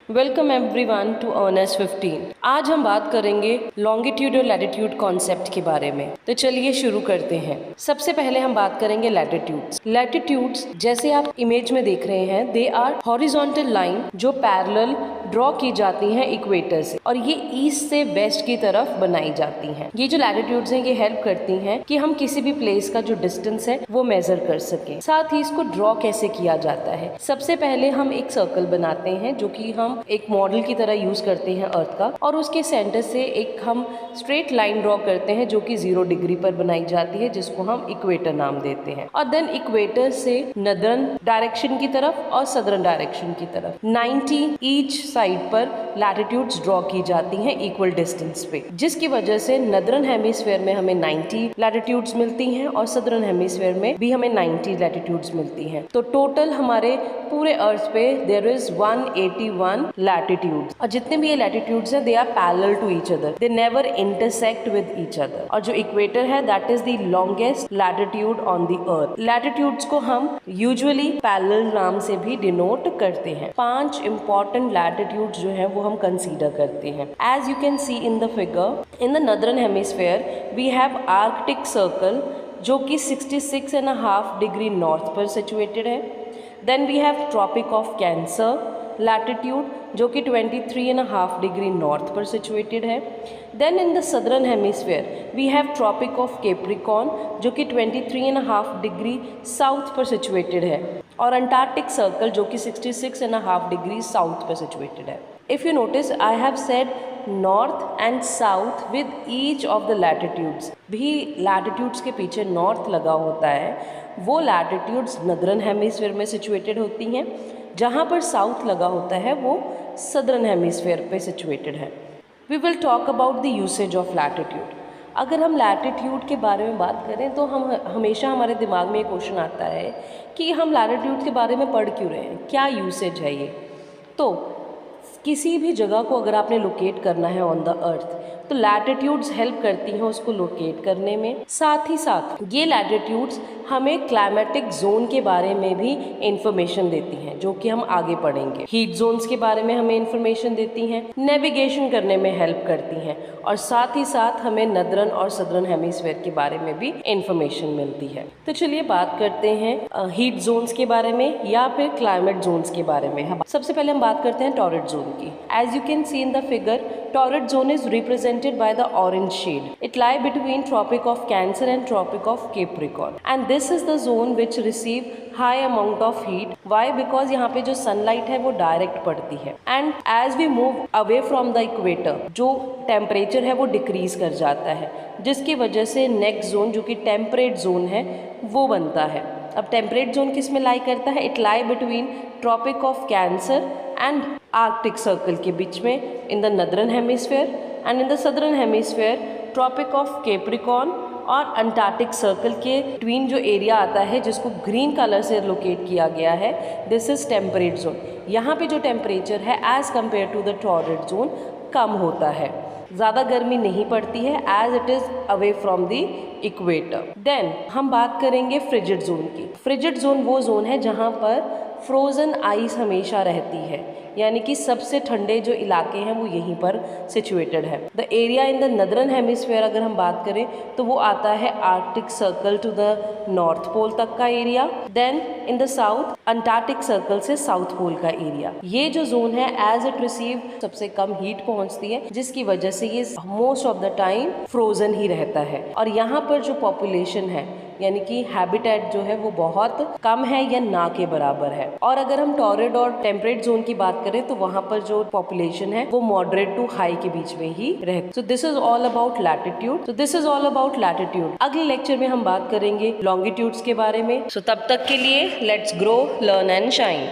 Welcome everyone to Ernest 15। आज हम बात करेंगे लॉन्गिट्यूड और लैटिट्यूड कॉन्सेप्ट के बारे में। तो चलिए शुरू करते हैं। सबसे पहले हम बात करेंगे लैटिट्यूड्स। लैटिट्यूड्स जैसे आप इमेज में देख रहे हैं, दे आर हॉरिजॉन्टल लाइन जो पैरेलल ड्रॉ की जाती हैं इक्वेटर से, और ये ईस्ट से वेस्ट की तरफ बनाई जाती हैं। ये जो लैटिट्यूड्स हैं ये हेल्प करती हैं कि हम किसी भी प्लेस का जो डिस्टेंस है वो मेजर कर सकें। साथ ही इसको ड्रॉ कैसे किया जाता है, सबसे पहले हम एक सर्कल बनाते हैं जो कि हम एक मॉडल की तरह यूज करते हैं अर्थ का, और उसके सेंटर से एक हम स्ट्रेट लाइन ड्रॉ करते हैं जो कि 0 डिग्री पर बनाई जाती है, जिसको हम इक्वेटर नाम देते हैं। और देन इक्वेटर से नदर्न डायरेक्शन की तरफ और सदर्न डायरेक्शन की तरफ 90 ईच साइड पर लैटिट्यूड्स ड्रॉ की जाती हैं इक्वल डिस्टेंस पे, जिसकी वजह से नदर्न हेमिस्फीयर में हमें 90 लैटिट्यूड्स मिलती हैं और सदर्न हेमिस्फीयर में भी हमें 90 लैटिट्यूड्स मिलती हैं। तो टोटल हमारे पूरे अर्थ पे देयर इज 181 लैटिट्यूड्स, और जितने भी ये लैटिट्यूड्स हैं they are parallel to each other, they never intersect with each other. और जो इक्वेटर है that is the longest latitude on the earth. Latitudes को हम यूजुअली पैरेलल नाम से भी डिनोट करते हैं। 5 इंपॉर्टेंट लैटिट्यूड्स जो है वो हम कंसीडर करते हैं। As you can see in the figure, in the northern hemisphere we have Arctic circle जो कि 66.5 डिग्री नॉर्थ पर सिचुएटेड है। Then we have Tropic of Cancer latitude जो कि 23.5 डिग्री नॉर्थ पर सिचुएटेड है। Then in the southern hemisphere we have Tropic of Capricorn जो कि 23.5 डिग्री साउथ पर सिचुएटेड है, और अंटार्कटिक सर्कल जो कि 66.5 डिग्री साउथ पर सिचुएटेड है। If you notice I have said north and south with each of the latitudes. भी लैटिट्यूड्स के पीछे नॉर्थ लगा होता है, वो लैटिट्यूड्स नदर्न हेमिस्फीयर में सिचुएटेड होती हैं, जहाँ पर साउथ लगा होता है वो सदर्न हेमिस्फीयर पे सिचुएटेड है। We will talk about the usage of latitude. अगर हम लैटिट्यूड के बारे में बात करें तो हम हमेशा हमारे दिमाग में ये क्वेश्चन आता है कि हम लैटिट्यूड के बारे में पढ़ क्यों रहे हैं, क्या यूसेज है ये। तो किसी भी जगह को अगर आपने लोकेट करना है ऑन द अर्थ तो लैटिट्यूड्स हेल्प करती हैं उसको लोकेट करने में। साथ ही साथ ये लैटिट्यूड्स हमें क्लाइमेटिक जोन के बारे में भी इंफॉर्मेशन देती हैं, जो कि हम आगे पढ़ेंगे। हीट जोन्स के बारे में हमें इंफॉर्मेशन देती हैं, नेविगेशन करने में हेल्प करती हैं, और साथ ही साथ हमें नदर्न और सदर्न हेमिस्फीयर के बारे में भी इंफॉर्मेशन मिलती है। तो चलिए बात करते हैं हीट जोन्स के बारे में या फिर क्लाइमेट जोन्स के बारे में। सबसे पहले हम बात करते हैं टॉरइड जोन की। As you can see in the figure, torrid zone is represented by the orange shade. It lie between Tropic of Cancer and Tropic of Capricorn, and this is the zone which receive high amount of heat. Why? Because यहाँ पे जो sunlight है वो direct पड़ती है, and as we move away from the equator, जो temperature है वो decrease कर जाता है, जिसकी वजह से next zone जो कि temperate zone है वो बनता है। अब temperate zone किस में lie करता है? It lie between Tropic of Cancer and Arctic Circle के बीच में in the northern hemisphere, and in the southern hemisphere Tropic of Capricorn और अंटार्कटिक सर्कल के ट्वीन जो एरिया आता है जिसको ग्रीन कलर से लोकेट किया गया है, दिस इज टेम्परेट जोन। यहाँ पे जो टेम्परेचर है as compare to the torrid zone कम होता है, ज़्यादा गर्मी नहीं पड़ती है as it is away from the equator. Then हम बात करेंगे फ्रिजिड जोन की। फ्रिजिड जोन वो जोन है जहाँ पर फ्रोज़न आइस हमेशा रहती है, यानी कि सबसे ठंडे जो इलाके हैं वो यहीं पर सिचुएटेड है। The area in the northern hemisphere अगर हम बात करें तो वो आता है Arctic circle to the north pole तक का area. Then in the south Antarctic circle से साउथ पोल का एरिया। ये जो जोन है एज इट रिसीव सबसे कम हीट पहुंचती है, जिसकी वजह से ये most of the time frozen ही रहता है। और यहाँ पर जो पॉपुलेशन है यानी कि हैबिटेट जो है वो बहुत कम है या ना के बराबर है। और अगर हम टॉरइड और टेम्परेट जोन की बात करें तो वहाँ पर जो पॉपुलेशन है वो मॉडरेट टू हाई के बीच में ही रहती। So this is all about latitude. So this is all about latitude. अगले लेक्चर में हम बात करेंगे लॉन्गिट्यूड्स के बारे में। सो तब तक के लिए let's grow, learn and shine.